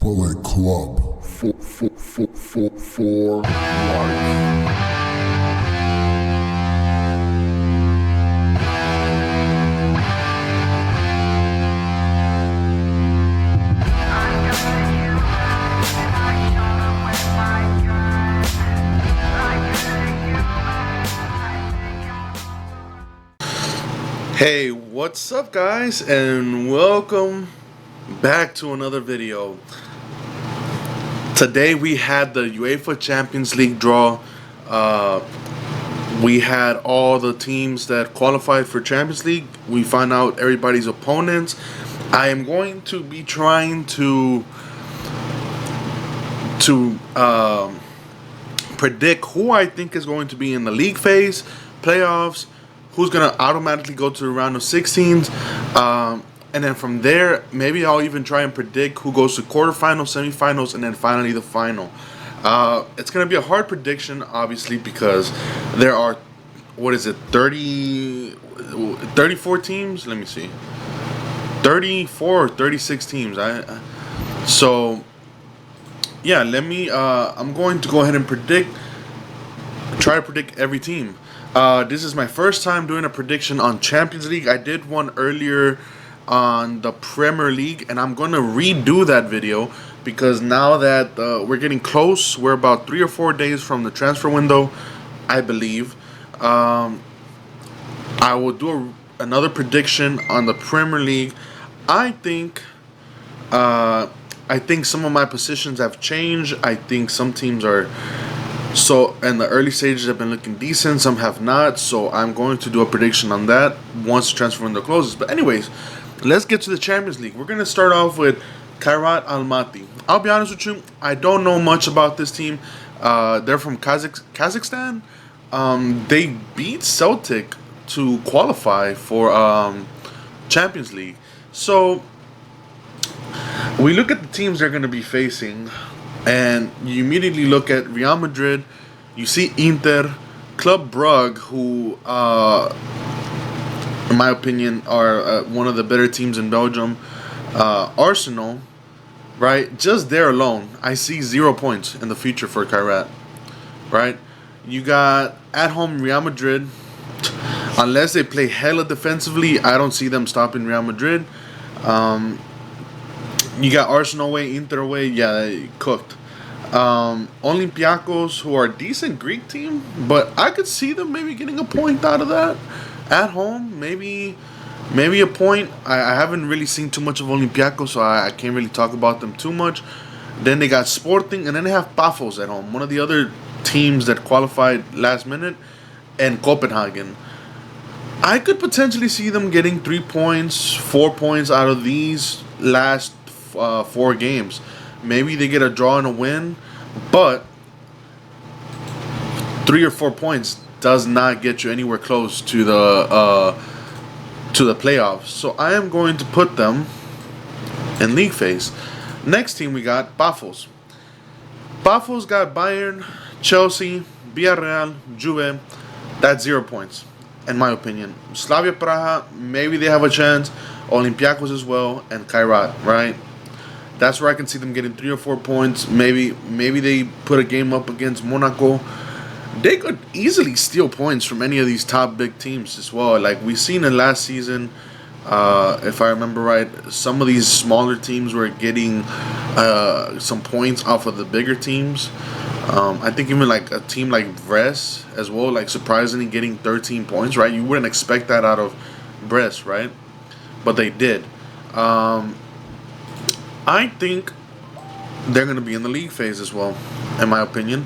Bullet Club for life. Hey, what's up guys, and welcome back to another video. Today we had the UEFA Champions League draw. We had all the teams that qualified for Champions League. We found out everybody's opponents. I am going to be trying to predict who I think is going to be in the league phase, playoffs, who's going to automatically go to the round of 16s. And then from there, maybe I'll even try and predict who goes to quarterfinals, semifinals, and then finally the final. It's going to be a hard prediction, obviously, because there are, 34 teams? Let me see. 34 or 36 teams. Yeah, I'm going to go ahead and try to predict every team. This is my first time doing a prediction on Champions League. I did one earlier on the Premier League, and I'm going to redo that video because now that we're getting close, we're about 3 or 4 days from the transfer window, I believe. I will do another prediction on the Premier League. I think some of my positions have changed. I think some teams are in the early stages have been looking decent, some have not. So I'm going to do a prediction on that once the transfer window closes. But anyways, let's get to the Champions League. We're going to start off with Kairat Almaty. I'll be honest with you, I don't know much about this team. They're from Kazakhstan. They beat Celtic to qualify for Champions League. So we look at the teams they're going to be facing, and you immediately look at Real Madrid. You see Inter, Club Brugge, who, in my opinion, are one of the better teams in Belgium. Arsenal, right? Just there alone, I see 0 points in the future for Kairat, right? You got at home Real Madrid. Unless they play hella defensively, I don't see them stopping Real Madrid. You got Arsenal away, Inter away. Yeah, they cooked. Olympiacos, who are a decent Greek team, but I could see them maybe getting a point out of that. At home, maybe a point. I haven't really seen too much of Olympiacos, so I can't really talk about them too much. Then they got Sporting, and then they have Pafos at home, one of the other teams that qualified last minute, and Copenhagen. I could potentially see them getting 3 points, 4 points out of these last 4 games. Maybe they get a draw and a win, but 3 or 4 points does not get you anywhere close to the playoffs. So I am going to put them in league phase. Next team we got Pafos. Pafos got Bayern, Chelsea, Villarreal, Juve. That's 0 points, in my opinion. Slavia Praha, maybe they have a chance. Olympiacos as well, and Kairat, right? That's where I can see them getting 3 or 4 points. Maybe they put a game up against Monaco. They could easily steal points from any of these top big teams as well. Like we've seen in last season, if I remember right, some of these smaller teams were getting some points off of the bigger teams. I think even like a team like Brest as well, like surprisingly getting 13 points, right? You wouldn't expect that out of Brest, right? But they did. I think they're going to be in the league phase as well, in my opinion.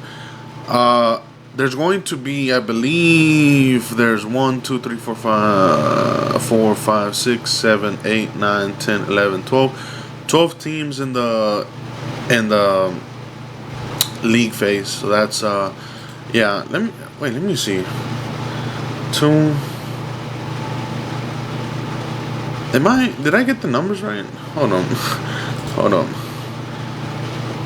There's going to be, I believe, there's 1, 2, 3, 4, 5, 6, 7, 8, 9, 10, 11, 12. 12 teams in the league phase. So that's, yeah. Let me see. 2. Did I get the numbers right? Hold on.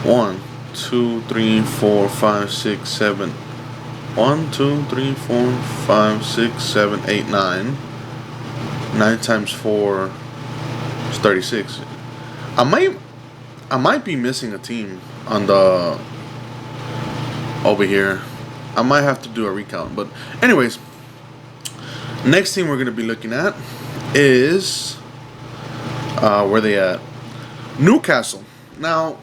1, 2, 3, 4, 5, 6, 7. 1, 2, 3, 4, 5, 6, 7, 8, 9. 9 times 4 is 36. I I might be missing a team on the over here. I might have to do a recount. But anyways, next team we're gonna be looking at is where they at? Newcastle. Now,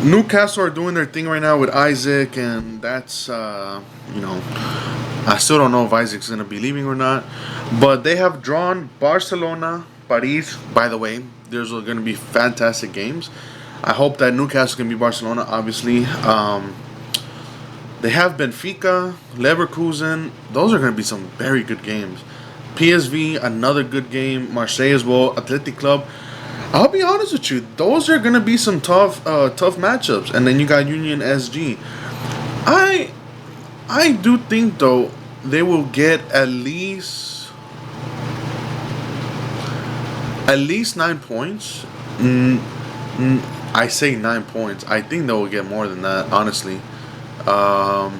Newcastle are doing their thing right now with Isaac, and that's I still don't know if Isaac's gonna be leaving or not. But they have drawn Barcelona, Paris. By the way, there's gonna be fantastic games. I hope that Newcastle can be Barcelona. Obviously, they have Benfica, Leverkusen. Those are gonna be some very good games. PSV, another good game. Marseille as well. Athletic Club. I'll be honest with you; those are gonna be some tough matchups. And then you got Union SG. I do think though they will get at least 9 points. I say 9 points. I think they will get more than that. Honestly, I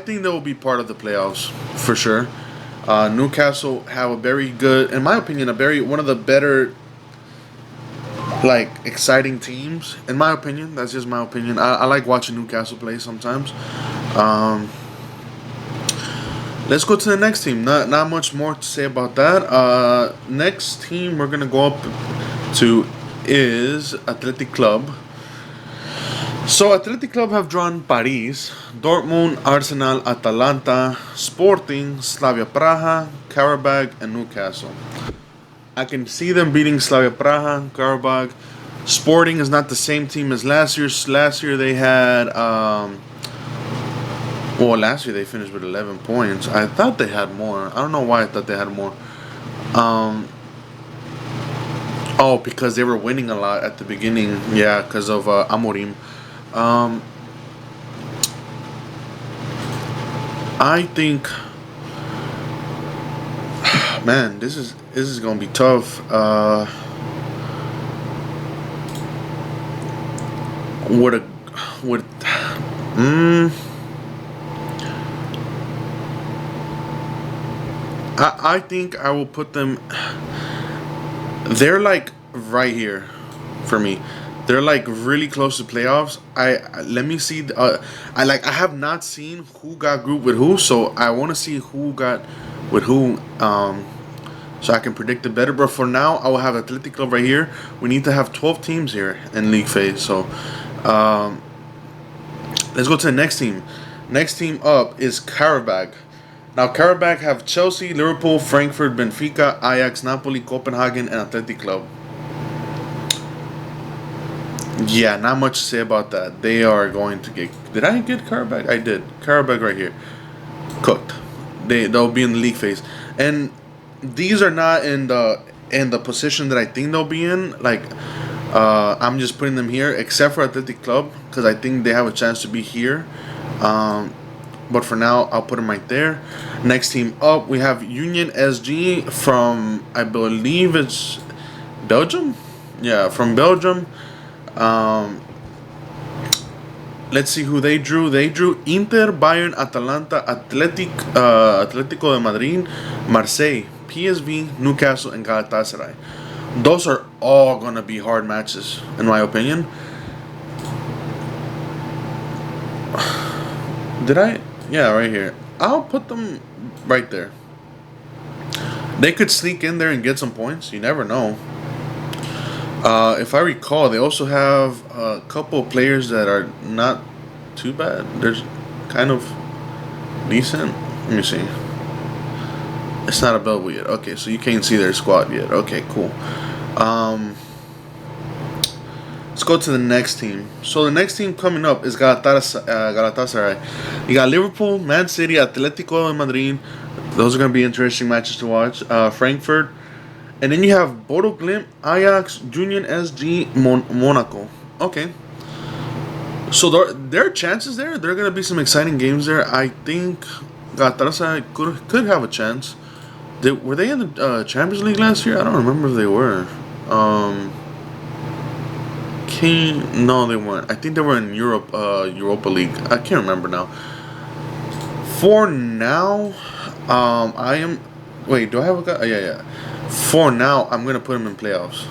think they will be part of the playoffs for sure. Newcastle have a very good, in my opinion, one of the better, like, exciting teams. In my opinion, that's just my opinion. I like watching Newcastle play sometimes. Let's go to the next team. Not much more to say about that. Next team we're gonna go up to is Athletic Club. So Athletic Club have drawn Paris, Dortmund, Arsenal, Atalanta, Sporting, Slavia Praha, Karabag, and Newcastle. I can see them beating Slavia Praha, Karabag. Sporting is not the same team as last year. Last year they had, last year they finished with 11 points. I thought they had more. I don't know why I thought they had more. Because they were winning a lot at the beginning. Yeah, because of Amorim. I think, man, this is gonna be tough. I think I will put them. They're like right here for me. They're like really close to playoffs. Let me see. I have not seen who got grouped with who, so I want to see who got with who, so I can predict it better. But for now, I will have Athletic Club right here. We need to have 12 teams here in league phase. So, let's go to the next team. Next team up is Karabag. Now, Karabag have Chelsea, Liverpool, Frankfurt, Benfica, Ajax, Napoli, Copenhagen, and Athletic Club. Yeah, not much to say about that. They are going to get. Did I get Karabag? I did. Karabag right here, cooked. They'll be in the league phase, and these are not in the position that I think they'll be in. Like, I'm just putting them here, except for Athletic Club, because I think they have a chance to be here. But for now, I'll put them right there. Next team up, we have Union SG from, I believe it's Belgium. Yeah, from Belgium. Let's see who they drew. They drew Inter, Bayern, Atalanta, Atletico de Madrid, Marseille, PSV, Newcastle, and Galatasaray. Those are all gonna be hard matches, in my opinion. Did I? Yeah, right here. I'll put them right there. They could sneak in there and get some points. You never know. If I recall, they also have a couple of players that are not too bad. They're kind of decent. Let me see. It's not available yet. Okay, so you can't see their squad yet. Okay, cool. Let's go to the next team. So the next team coming up is Galatasaray. You got Liverpool, Man City, Atletico de Madrid. Those are going to be interesting matches to watch. Frankfurt. And then you have Bodo Glimt, Ajax, Union SG, Monaco. Okay. So there are chances there. There are going to be some exciting games there. I think Galatasaray could have a chance. Were they in the Champions League last year? I don't remember if they were. No, they weren't. I think they were in Europa League. I can't remember now. For now, I am. Wait, do I have a guy? Yeah. For now, I'm gonna put him in playoffs.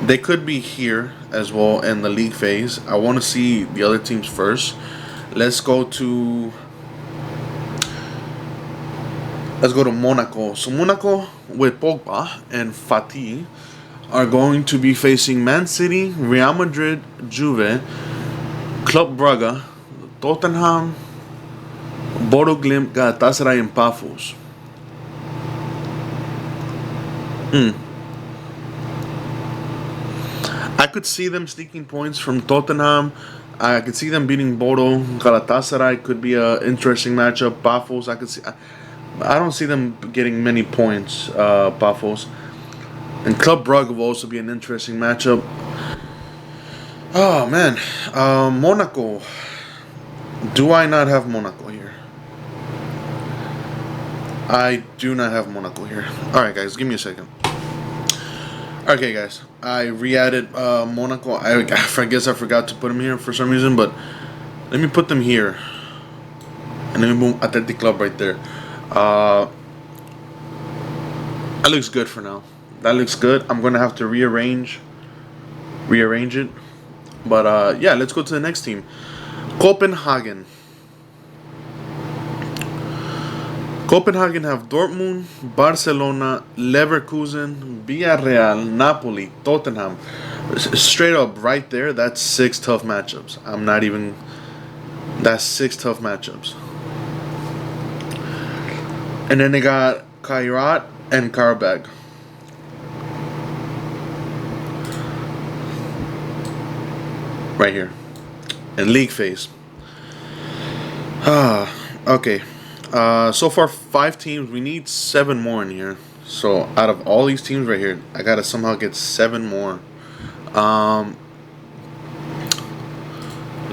They could be here as well in the league phase. I want to see the other teams first. Let's go to Monaco. So Monaco with Pogba and Fati are going to be facing Man City, Real Madrid, Juve, Club Brugge, Tottenham, Bodo Glimt, Galatasaray, and Pafos. I could see them sneaking points from Tottenham. I could see them beating Bodo. Galatasaray could be a interesting matchup. Pafos, I could see. I don't see them getting many points. Pafos and Club Brugge will also be an interesting matchup. Oh man, Monaco. Do I not have Monaco here? I do not have Monaco here. All right, guys, give me a second. Okay, guys, I re-added Monaco. I guess I forgot to put them here for some reason, but let me put them here. And then we move Athletic Club right there. That looks good for now. That looks good. I'm gonna have to rearrange it. But yeah, let's go to the next team. Copenhagen. Copenhagen have Dortmund, Barcelona, Leverkusen, Villarreal, Napoli, Tottenham. Straight up, right there, that's 6 tough matchups. That's 6 tough matchups. And then they got Kairat and Karabag. Right here. And league phase. Okay. So far 5 teams. We need 7 more in here. So out of all these teams right here, I gotta somehow get 7 more.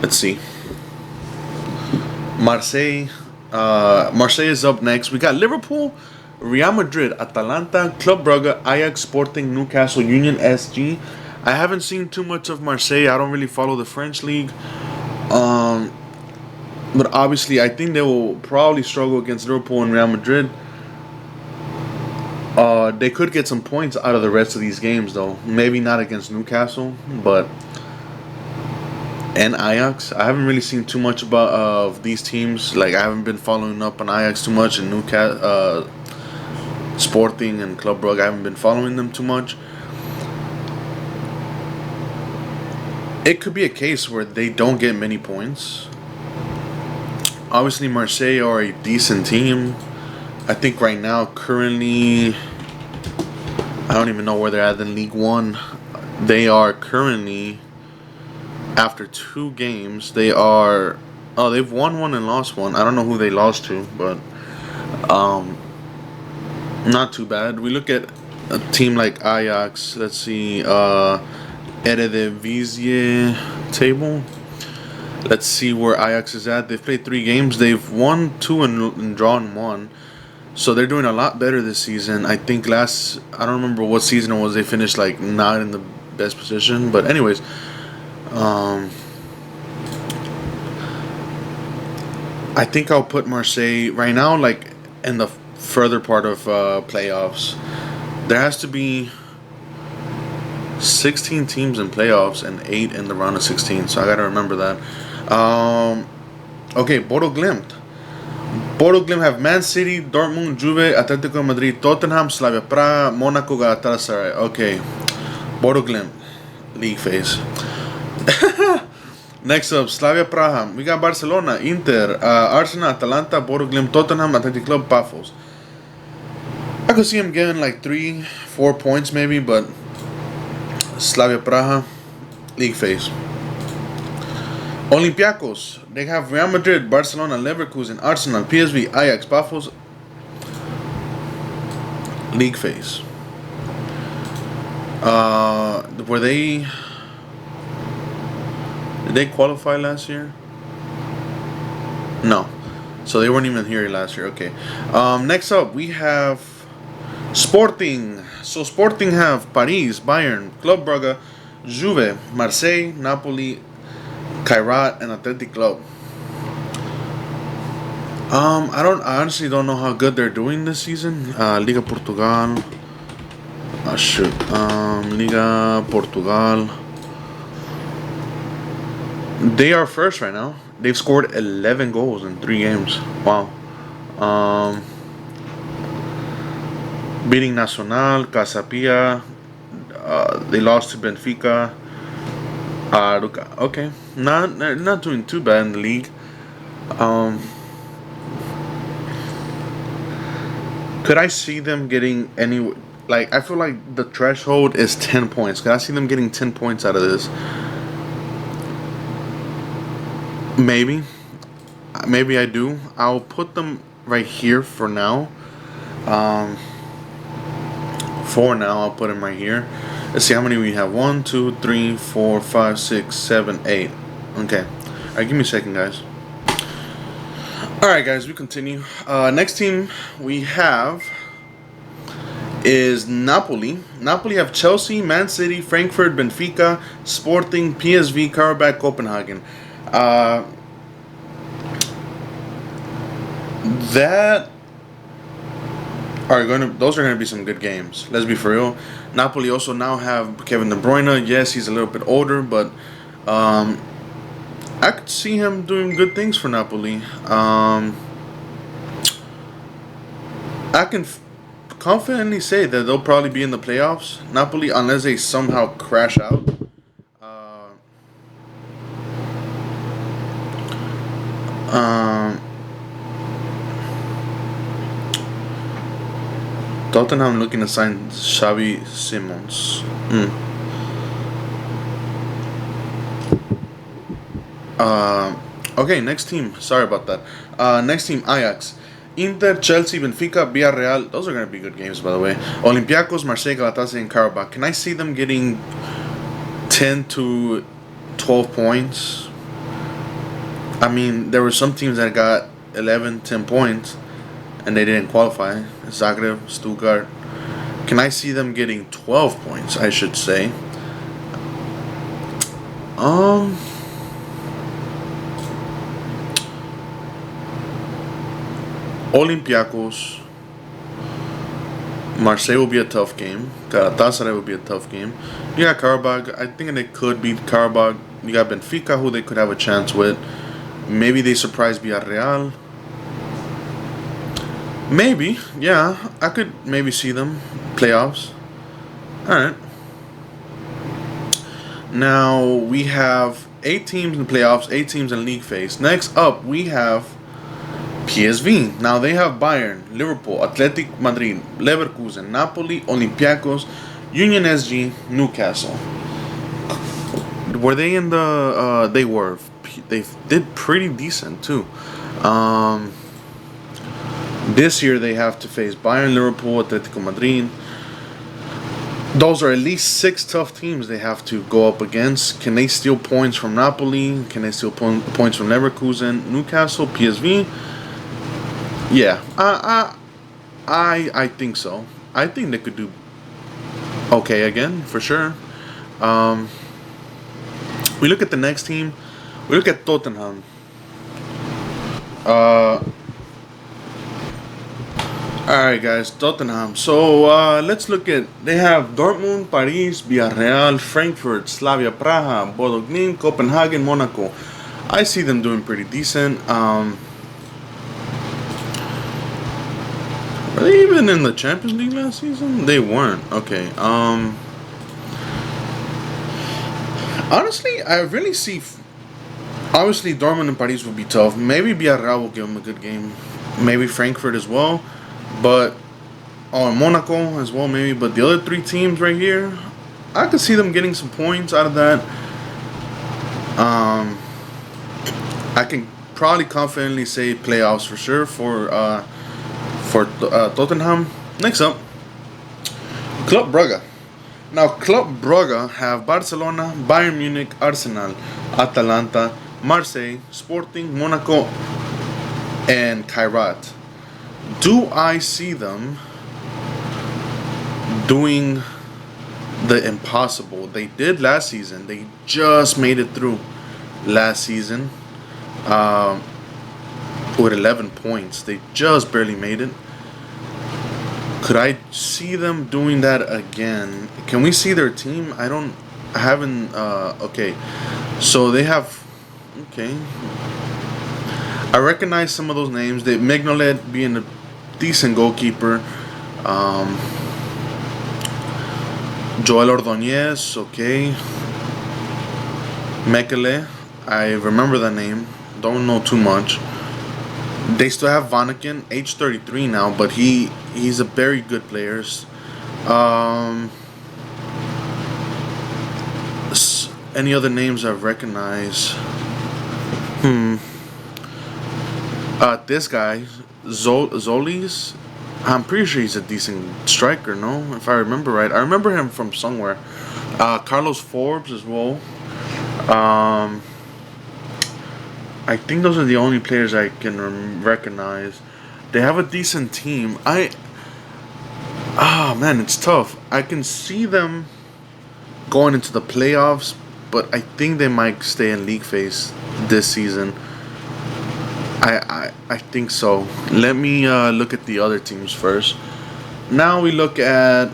Let's see. Marseille. Marseille is up next. We got Liverpool, Real Madrid, Atalanta, Club Brugge, Ajax, Sporting, Newcastle, Union SG. I haven't seen too much of Marseille. I don't really follow the French league. But obviously, I think they will probably struggle against Liverpool and Real Madrid. They could get some points out of the rest of these games, though. Maybe not against Newcastle, but and Ajax. I haven't really seen too much about of these teams. Like I haven't been following up on Ajax too much, and Newcastle, Sporting, and Club Brugge. I haven't been following them too much. It could be a case where they don't get many points. Obviously, Marseille are a decent team. I think right now, currently, I don't even know where they're at in League One. They are currently, after 2 games, they've won 1 and lost 1. I don't know who they lost to, but not too bad. We look at a team like Ajax. Let's see, Eredivisie table. Let's see where Ajax is at. They've played 3 games. They've won 2 and drawn 1. So they're doing a lot better this season. I think I don't remember what season it was. They finished like not in the best position. But anyways, I think I'll put Marseille right now like in the further part of playoffs. There has to be 16 teams in playoffs and 8 in the round of 16. So I got to remember that. Okay, Bodo Glimt. Bodo Glimt have Man City, Dortmund, Juve, Atletico Madrid, Tottenham, Slavia Praha, Monaco, Galatasaray. Okay, Bodo Glimt, league phase. Next up, Slavia Praha. We got Barcelona, Inter, Arsenal, Atalanta, Bodo Glimt, Tottenham, Athletic Club, Pafos. I could see him getting like 3-4 points maybe, but Slavia Praha, league phase. Olympiacos, they have Real Madrid, Barcelona, Leverkusen, Arsenal, PSV, Ajax, Pafos, league phase. Did they qualify last year? No. So they weren't even here last year. Okay. Next up, we have Sporting. So Sporting have Paris, Bayern, Club Brugge, Juve, Marseille, Napoli, Kairat, and Athletic Club. I honestly don't know how good they're doing this season. Liga Portugal. Oh shoot. Liga Portugal. They are first right now. They've scored 11 goals in 3 games. Wow. Beating Nacional, Casapia. They lost to Benfica. Okay, not doing too bad in the league. Could I see them getting any? Like, I feel like the threshold is 10 points. Could I see them getting 10 points out of this? Maybe. Maybe I do. I'll put them right here for now. For now, I'll put them right here. Let's see how many we have. 1, 2, 3, 4, 5, 6, 7, 8. Okay. Alright, give me a second, guys. Alright, guys, we continue. Next team we have is Napoli. Napoli have Chelsea, Man City, Frankfurt, Benfica, Sporting, PSV, Karabakh, Copenhagen. Those are gonna be some good games. Let's be for real. Napoli also now have Kevin De Bruyne. Yes, he's a little bit older, but I could see him doing good things for Napoli. I can confidently say that they'll probably be in the playoffs, Napoli, unless they somehow crash out. Tottenham looking to sign Xavi Simons. Okay, next team. Sorry about that. Next team, Ajax. Inter, Chelsea, Benfica, Villarreal. Those are going to be good games, by the way. Olympiacos, Marseille, Galatasaray, and Karabakh. Can I see them getting 10 to 12 points? I mean, there were some teams that got 11, 10 points, and they didn't qualify. Zagreb, Stuttgart. Can I see them getting 12 points, I should say? Olympiacos. Marseille will be a tough game. Galatasaray will be a tough game. You got Karabakh. I think they could beat Karabakh. You got Benfica, who they could have a chance with. Maybe they surprise Villarreal. Maybe, yeah. I could maybe see them playoffs. Alright. Now we have 8 teams in the playoffs, 8 teams in league phase. Next up, we have PSV. Now they have Bayern, Liverpool, Athletic Madrid, Leverkusen, Napoli, Olympiacos, Union SG, Newcastle. Were they in the? They were. They did pretty decent too. This year they have to face Bayern, Liverpool, Atletico Madrid. Those are at least 6 tough teams they have to go up against. Can they steal points from Napoli? Can they steal points from Leverkusen, Newcastle, PSV? Yeah, I think so. I think they could do okay again for sure. We look at the next team. We look at Tottenham. Alright, guys, Tottenham. So let's look at. They have Dortmund, Paris, Villarreal, Frankfurt, Slavia Praha, Bodo Glimt, Copenhagen, Monaco. I see them doing pretty decent. Were they even in the Champions League last season? They weren't. Okay. Honestly, I really see. Obviously, Dortmund and Paris will be tough. Maybe Villarreal will give them a good game. Maybe Frankfurt as well. But Monaco as well, maybe. But the other 3 teams right here, I could see them getting some points out of that. I can probably confidently say playoffs for sure for Tottenham. Next up, Club Brugge. Now, Club Brugge have Barcelona, Bayern Munich, Arsenal, Atalanta, Marseille, Sporting, Monaco, and Kairat. Do I see them doing the impossible? They did last season. They just made it through last season with 11 points. They just barely made it. Could I see them doing that again? Can we see their team? I haven't. Okay, so they have. Okay, I recognize some of those names. They Mignolet being a decent goalkeeper. Um, Joel Ordonez, okay. Mekele, I remember that name. Don't know too much. They still have Vanaken, age 33 now, but he's a very good player. Um, any other names I recognize? This guy, Zolis. I'm pretty sure he's a decent striker, no? If I remember right. I remember him from somewhere. Carlos Forbes as well. Um, I think those are the only players I can recognize. They have a decent team. Man, it's tough. I can see them going into the playoffs, but I think they might stay in league phase this season. I think so. Let me look at the other teams first. Now we look at,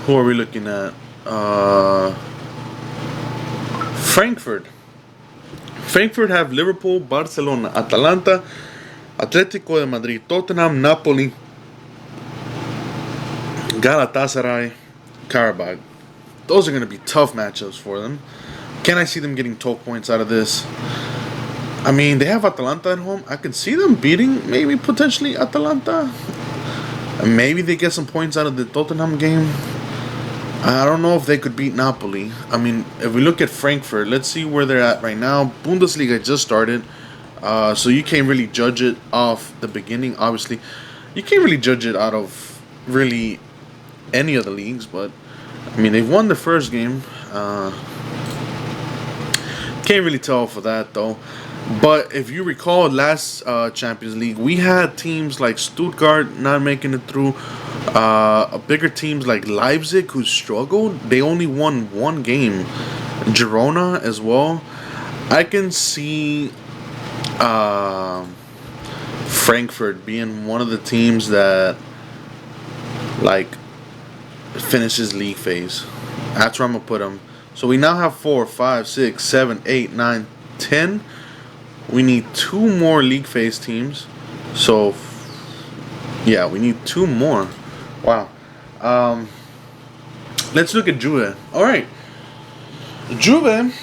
who are we looking at? Frankfurt. Frankfurt have Liverpool, Barcelona, Atalanta, Atletico de Madrid, Tottenham, Napoli, Galatasaray, Karabakh. Those are going to be tough matchups for them. Can I see them getting 12 points out of this? I mean, they have Atalanta at home. I could see them beating, maybe potentially Atalanta. And maybe they get some points out of the Tottenham game. I don't know if they could beat Napoli. I mean, if we look at Frankfurt, let's see where they're at right now. Bundesliga just started, so you can't really judge it off the beginning. Obviously, you can't really judge it out of really any of the leagues. But I mean, they've won the first game. Can't really tell for that though. But if you recall, last Champions League, we had teams like Stuttgart not making it through. Bigger teams like Leipzig who struggled. They only won one game. Girona as well. I can see Frankfurt being one of the teams that like finishes league phase. That's where I'm gonna put them. So we now have 4, 5, 6, 7, 8, 9, 10. We need 2 more league phase teams. So yeah, we need 2 more. Wow. Let's look at Juve. All right. Juve,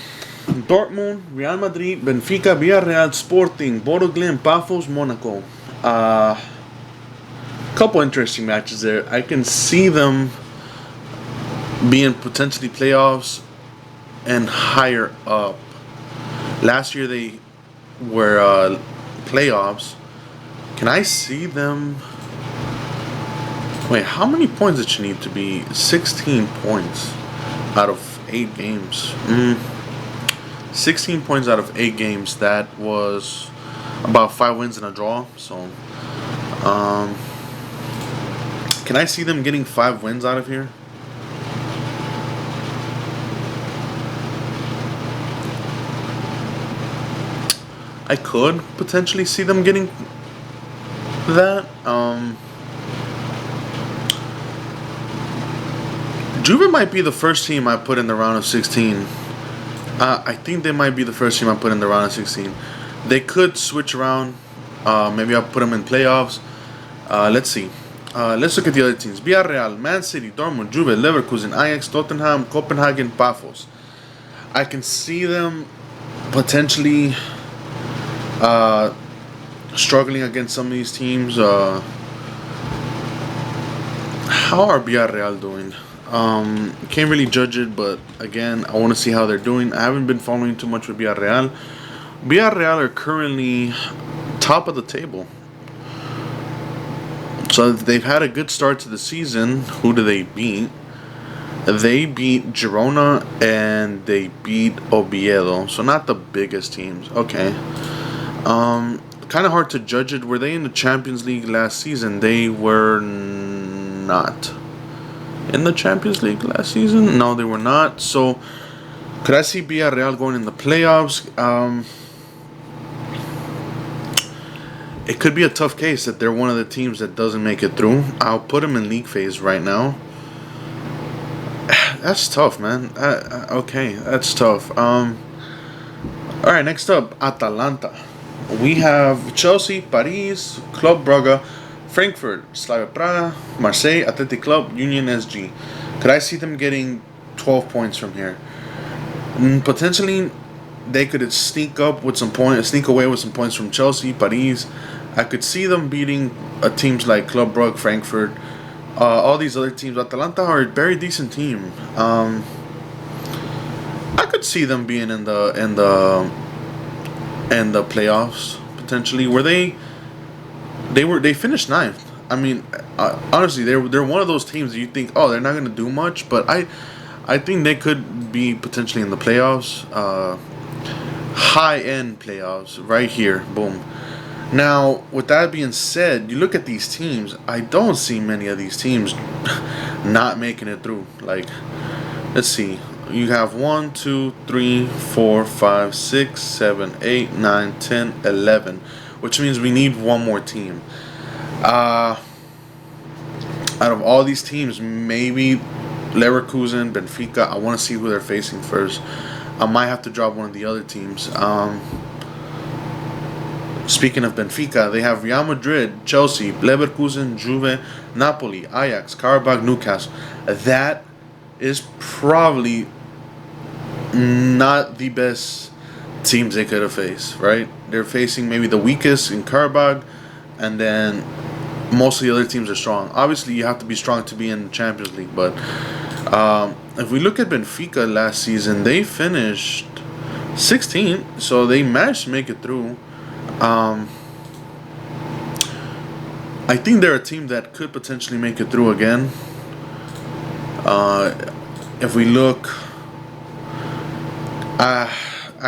Dortmund, Real Madrid, Benfica, Villarreal, Sporting, Bodo Glimt, Pafos, Monaco. Couple interesting matches there. I can see them being potentially playoffs and higher up. Last year they were playoffs. Can I see them? Wait, how many points did she need to be? 16 points out of 8 games. 16 points out of 8 games. That was about 5 wins and a draw. So, can I see them getting 5 wins out of here? I could potentially see them getting that. Juve might be the first team I put in the round of 16. I think they might be the first team I put in the round of 16. They could switch around. Maybe I'll put them in playoffs. Let's see. Let's look at the other teams. Villarreal, Man City, Dortmund, Juve, Leverkusen, Ajax, Tottenham, Copenhagen, Pafos. I can see them potentially struggling against some of these teams. How are Villarreal doing? Can't really judge it, but again, I want to see how they're doing. I haven't been following too much with Villarreal. Villarreal are currently top of the table. So they've had a good start to the season. Who do they beat? They beat Girona and they beat Oviedo. So not the biggest teams. Okay. Kind of hard to judge it. Were they in the Champions League last season? They were not. In the Champions League last season? No, they were not. So, could I see Villarreal going in the playoffs? it could be a tough case that they're one of the teams that doesn't make it through. I'll put them in league phase right now. That's tough, man. Okay, that's tough. All right, next up, Atalanta. We have Chelsea, Paris, Club Brugge, Frankfurt, Slavia Prague, Marseille, Athletic Club, Union SG. Could I see them getting 12 points from here? Potentially, they could sneak away with some points from Chelsea, Paris. I could see them beating teams like Club Brugge, Frankfurt, all these other teams. Atalanta are a very decent team. I could see them being in the playoffs potentially. Where they finished ninth. I mean, honestly, they're one of those teams that you think, oh, they're not going to do much, but I think they could be potentially in the playoffs, high end playoffs, right here, boom. Now, with that being said, you look at these teams. I don't see many of these teams not making it through. Like, let's see. You have 1, 2, 3, 4, 5, 6, 7, 8, 9, 10, 11, which means we need one more team. Out of all these teams, maybe Leverkusen, Benfica. I want to see who they're facing first. I might have to drop one of the other teams. Speaking of Benfica, they have Real Madrid, Chelsea, Leverkusen, Juve, Napoli, Ajax, Karabakh, Newcastle. That is probably not the best teams they could have faced, right? They're facing maybe the weakest in Karabakh, and then most of the other teams are strong. Obviously, you have to be strong to be in the Champions League, but if we look at Benfica last season, they finished 16th, so they managed to make it through. I think they're a team that could potentially make it through again. If we look, I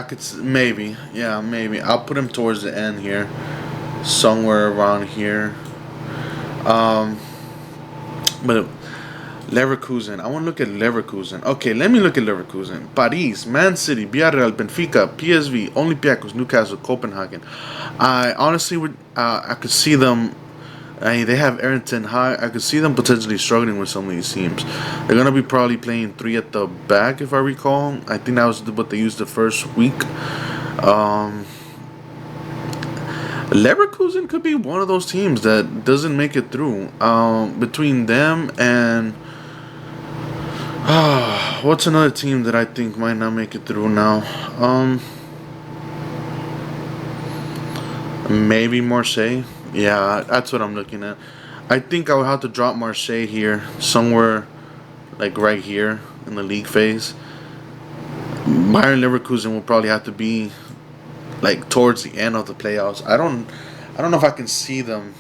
could maybe. I'll put them towards the end here, somewhere around here. But Leverkusen, I want to look at Leverkusen. Okay, let me look at Leverkusen. Paris, Man City, Villarreal, Benfica, PSV, Olympiacos, Newcastle, Copenhagen. I honestly would, I could see them. They have Erik ten Hag. I could see them potentially struggling with some of these teams. They're gonna be probably playing 3 at the back, if I recall. I think that was what they used the first week. Leverkusen could be one of those teams that doesn't make it through. Between them and what's another team that I think might not make it through now? Maybe Marseille. Yeah, that's what I'm looking at. I think I would have to drop Marseille here, somewhere like right here in the league phase. Bayern Leverkusen will probably have to be like towards the end of the playoffs. I don't know if I can see them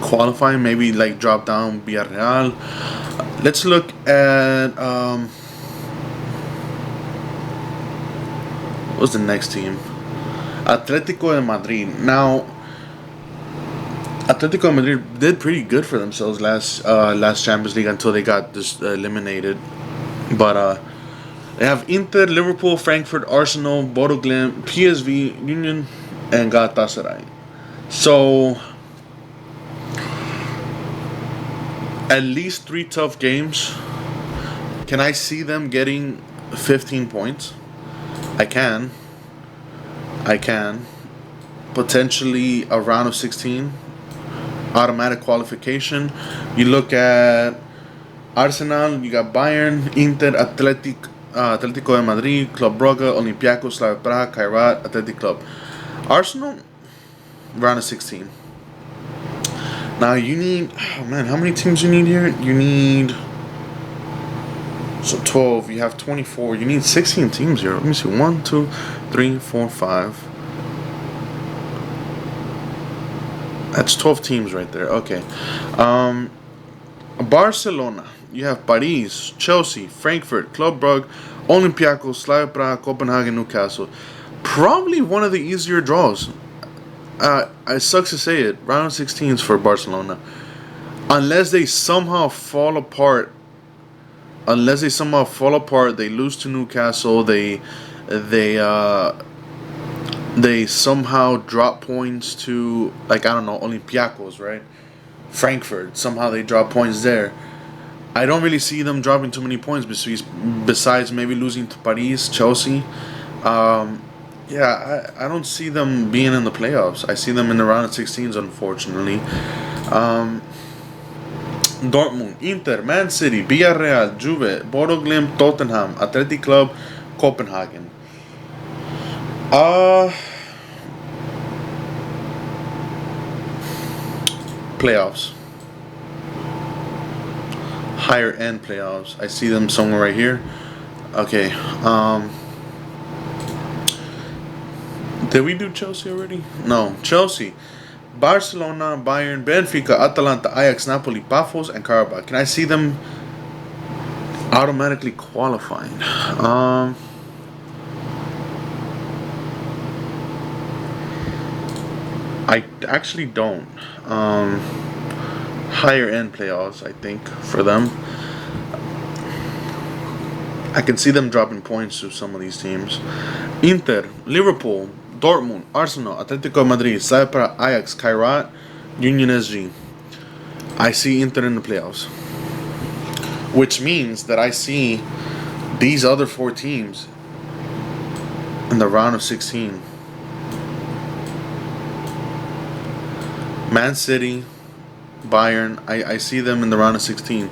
qualifying. Maybe like drop down Villarreal. Let's look at what's the next team? Atletico de Madrid. Now, Atletico de Madrid did pretty good for themselves last Champions League until they got eliminated. But they have Inter, Liverpool, Frankfurt, Arsenal, Bodo Glimt, PSV, Union, and Galatasaray. So, at least 3 tough games. Can I see them getting 15 points? I can. Potentially a round of 16. Automatic qualification. You look at Arsenal, you got Bayern, Inter, Atletico de Madrid, Club Brugge, Olympiacos, Slavia Praha, Kairat, Athletic Club. Arsenal, round of 16. Now you need, how many teams you need here? You need, so 12, you have 24, you need 16 teams here. Let me see, 1, 2, 3, 4, 5. That's 12 teams right there. Okay. Barcelona. You have Paris, Chelsea, Frankfurt, Club Brugge, Olympiacos, Slavia Praha, Copenhagen, Newcastle. Probably one of the easier draws. It sucks to say it. Round of 16s for Barcelona. Unless they somehow fall apart. They lose to Newcastle. They They they somehow drop points to, like, I don't know, Olympiacos, right? Frankfurt. Somehow they drop points there. I don't really see them dropping too many points besides maybe losing to Paris, Chelsea. Um, yeah, I don't see them being in the playoffs. I see them in the round of 16s, unfortunately. Um, Dortmund, Inter, Man City, Villarreal, Juve, Bodo Glimt, Tottenham, Athletic Club, Copenhagen. Uh, Playoffs. Higher end playoffs. I see them somewhere right here. Okay. Did we do Chelsea already? No. Chelsea, Barcelona, Bayern, Benfica, Atalanta, Ajax, Napoli, Pafos, and Karabakh. Can I see them automatically qualifying? I actually don't. Higher end playoffs, I think, for them. I can see them dropping points to some of these teams. Inter, Liverpool, Dortmund, Arsenal, Atletico Madrid, Cypra, Ajax, Kairat, Union SG. I see Inter in the playoffs. Which means that I see these other four teams in the round of 16. Man City, Bayern, I see them in the round of 16.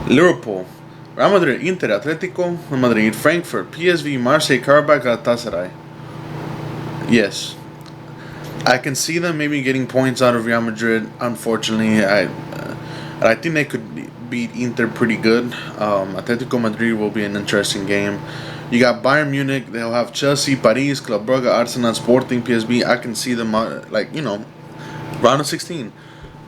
Liverpool, Real Madrid, Inter, Atletico Madrid, Frankfurt, PSV, Marseille, Karabakh, Galatasaray. Yes. I can see them maybe getting points out of Real Madrid. Unfortunately, I think they could beat Inter pretty good. Atletico Madrid will be an interesting game. You got Bayern Munich. They'll have Chelsea, Paris, Club Brugge, Arsenal, Sporting, PSV. I can see them round of 16.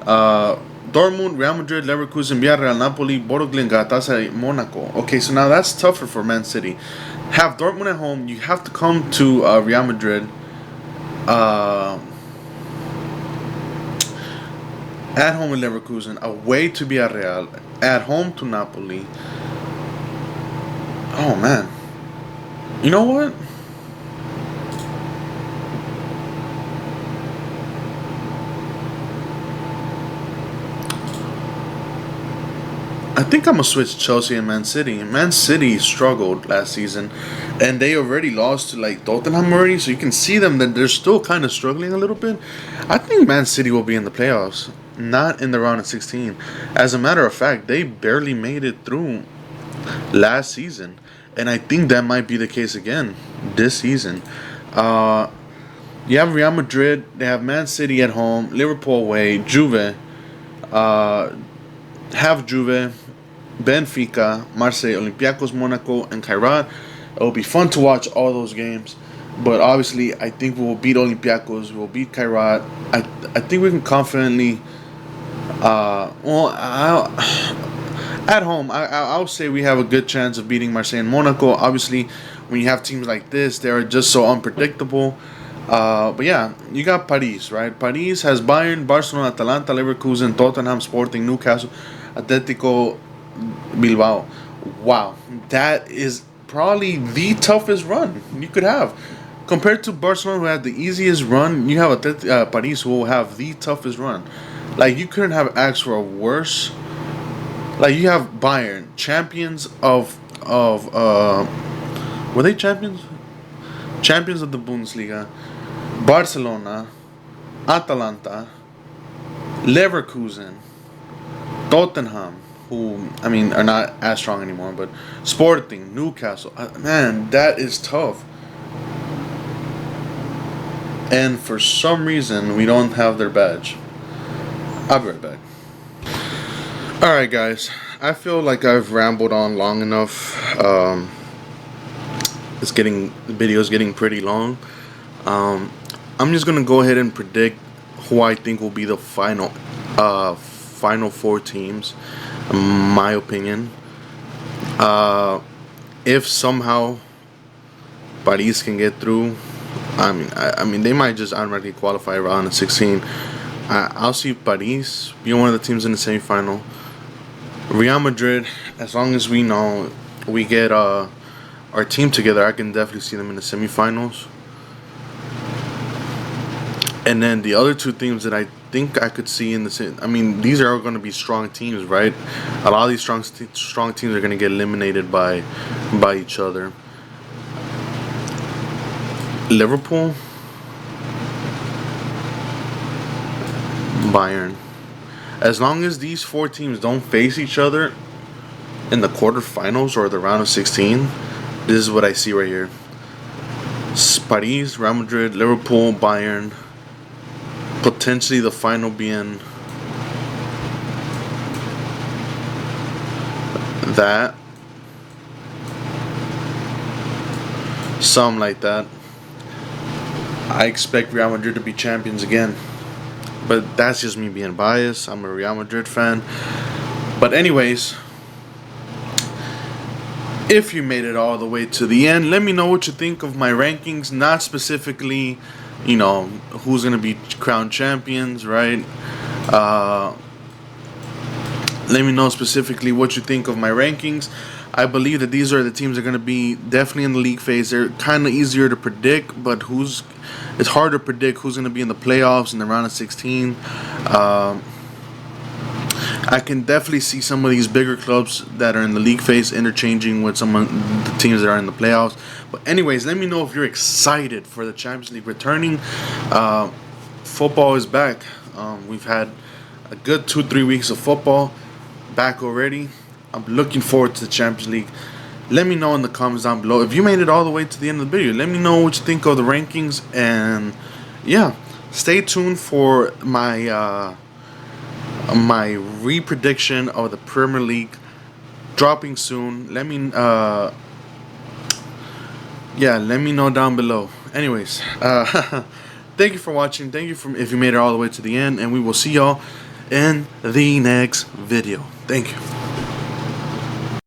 Dortmund, Real Madrid, Leverkusen, Villarreal, Napoli, Bodo Glimt, Galatasaray, Monaco. Okay, so now that's tougher for Man City. Have Dortmund at home. You have to come to Real Madrid. At home in Leverkusen, away to Villarreal, at home to Napoli. Oh man, you know what? I think I'm gonna switch Chelsea and Man City. Man City struggled last season, and they already lost to like Tottenham already. So you can see them that they're still kind of struggling a little bit. I think Man City will be in the playoffs, not in the round of 16. As a matter of fact, they barely made it through last season, and I think that might be the case again this season. Uh, you have Real Madrid, they have Man City at home, Liverpool away, Juve, uh, have Juve, Benfica, Marseille, Olympiacos, Monaco, and Kairat. It will be fun to watch all those games. But obviously, I think we'll beat Olympiacos. We'll beat Kairat. I think we can confidently. At home, I'll say we have a good chance of beating Marseille and Monaco. Obviously, when you have teams like this, they are just so unpredictable. But yeah, you got Paris, right? Paris has Bayern, Barcelona, Atalanta, Leverkusen, Tottenham, Sporting, Newcastle, Atletico Bilbao. Wow, that is probably the toughest run you could have. Compared to Barcelona, who had the easiest run, you have Paris, who will have the toughest run. Like, you couldn't have asked for a worse. Like, you have Bayern, champions of were they champions? Champions of the Bundesliga. Barcelona, Atalanta, Leverkusen, Tottenham, who, I mean, are not as strong anymore, but Sporting, Newcastle. Man, that is tough. And for some reason, we don't have their badge. I'll be right back. Alright, guys. I feel like I've rambled on long enough. The video's getting pretty long. I'm just gonna go ahead and predict who I think will be the final four teams, in my opinion. If somehow Paris can get through, I mean they might just automatically qualify around 16. I'll see Paris be one of the teams in the semifinal. Real Madrid, as long as we know we get our team together, I can definitely see them in the semifinals. And then the other two teams that I think I could see in the, I mean, these are all going to be strong teams, right? A lot of these strong teams are going to get eliminated by each other. Liverpool, Bayern. As long as these four teams don't face each other in the quarterfinals or the round of 16, this is what I see right here. Paris, Real Madrid, Liverpool, Bayern. Potentially the final being that. Something like that. I expect Real Madrid to be champions again. But that's just me being biased. I'm a Real Madrid fan. But anyways, if you made it all the way to the end, let me know what you think of my rankings. Not specifically, you know, who's going to be crowned champions, right? Let me know specifically what you think of my rankings. I believe that these are the teams that are going to be definitely in the league phase. They're kind of easier to predict, but it's hard to predict who's going to be in the playoffs in the round of 16. I can definitely see some of these bigger clubs that are in the league phase interchanging with some of the teams that are in the playoffs. But anyways, let me know if you're excited for the Champions League returning. Football is back. We've had a good 2-3 weeks of football back already. I'm looking forward to the Champions League. Let me know in the comments down below. If you made it all the way to the end of the video, let me know what you think of the rankings. And yeah, stay tuned for my my re-prediction of the Premier League dropping soon. Let me let me know down below. Anyways, thank you for watching. Thank you if you made it all the way to the end, and we will see y'all in the next video. Thank you.